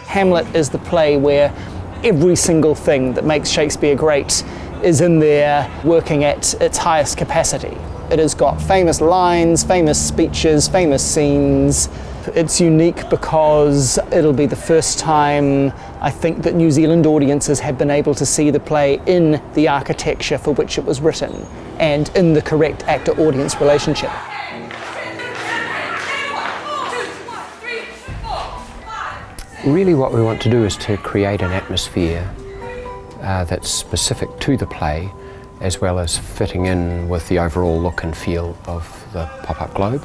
Hamlet is the play where every single thing that makes Shakespeare great is in there working at its highest capacity. It has got famous lines, famous speeches, famous scenes. It's unique because it'll be the first time, I think, that New Zealand audiences have been able to see the play in the architecture for which it was written and in the correct actor-audience relationship. Really what we want to do is to create an atmosphere that's specific to the play, as well as fitting in with the overall look and feel of the pop-up globe.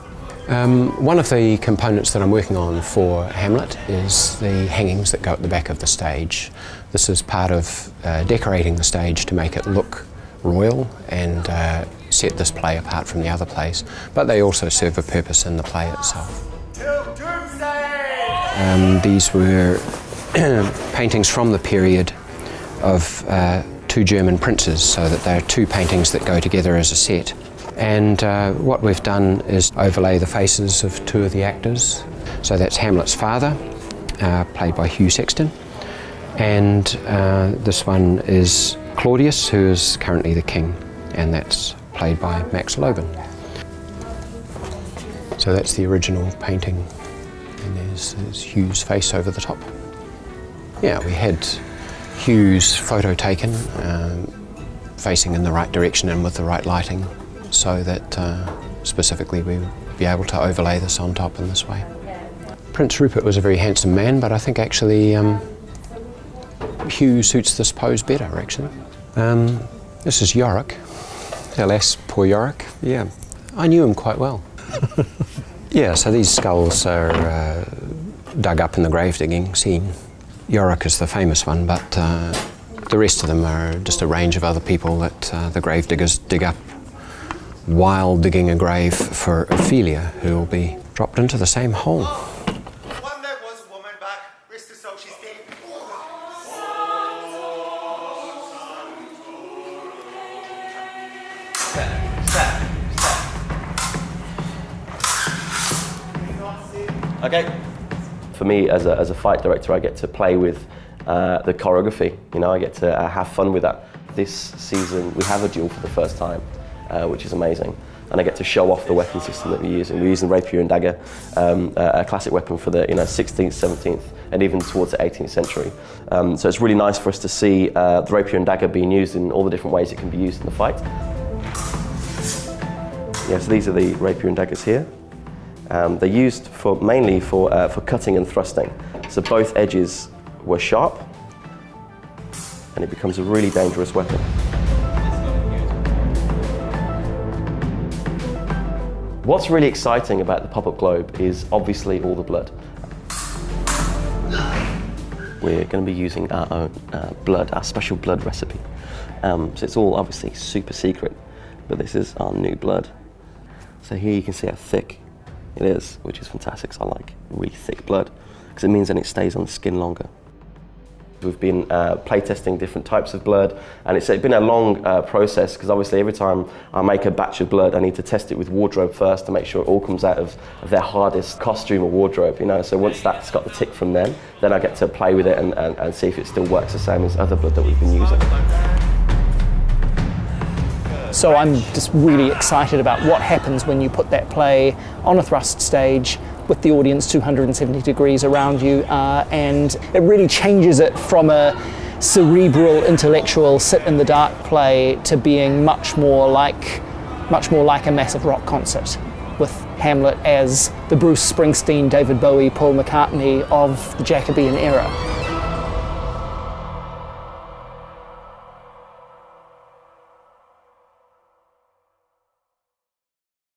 One of the components that I'm working on for Hamlet is the hangings that go at the back of the stage. This is part of decorating the stage to make it look royal and set this play apart from the other plays, but they also serve a purpose in the play itself. These were paintings from the period of two German princes, so that they're two paintings that go together as a set. And what we've done is overlay the faces of two of the actors. So that's Hamlet's father, played by Hugh Sexton, and this one is Claudius, who is currently the king, and that's played by Max Logan. So that's the original painting. And there's Hugh's face over the top. Yeah, we had Hugh's photo taken, facing in the right direction and with the right lighting, so that specifically we would be able to overlay this on top in this way. Prince Rupert was a very handsome man, but I think actually Hugh suits this pose better, actually. This is Yorick, alas, poor Yorick. Yeah, I knew him quite well. Yeah, so these skulls are dug up in the grave digging scene. Yorick is the famous one, but the rest of them are just a range of other people that the grave diggers dig up while digging a grave for Ophelia, who will be dropped into the same hole. One there was a woman back, rest her soul, she's dead. Okay. For me, as a fight director, I get to play with the choreography. You know, I get to have fun with that. This season, we have a duel for the first time, which is amazing. And I get to show off the weapon system that we're using. We're using rapier and dagger, a classic weapon for the 16th, 17th, and even towards the 18th century. So it's really nice for us to see the rapier and dagger being used in all the different ways it can be used in the fight. Yeah, so these are the rapier and daggers here. They're used mainly for cutting and thrusting. So both edges were sharp, and it becomes a really dangerous weapon. What's really exciting about the pop-up globe is obviously all the blood. We're going to be using our own blood, our special blood recipe. So it's all obviously super secret, but this is our new blood. So here you can see how thick it is, which is fantastic. So I like really thick blood, because it means then it stays on the skin longer. We've been playtesting different types of blood, and it's been a long process, because obviously every time I make a batch of blood, I need to test it with wardrobe first to make sure it all comes out of their hardest costume or wardrobe, you know. So once that's got the tick from them, then I get to play with it and see if it still works the same as other blood that we've been using. So I'm just really excited about what happens when you put that play on a thrust stage with the audience 270 degrees around you, and it really changes it from a cerebral, intellectual, sit-in-the-dark play to being much more like a massive rock concert, with Hamlet as the Bruce Springsteen, David Bowie, Paul McCartney of the Jacobean era.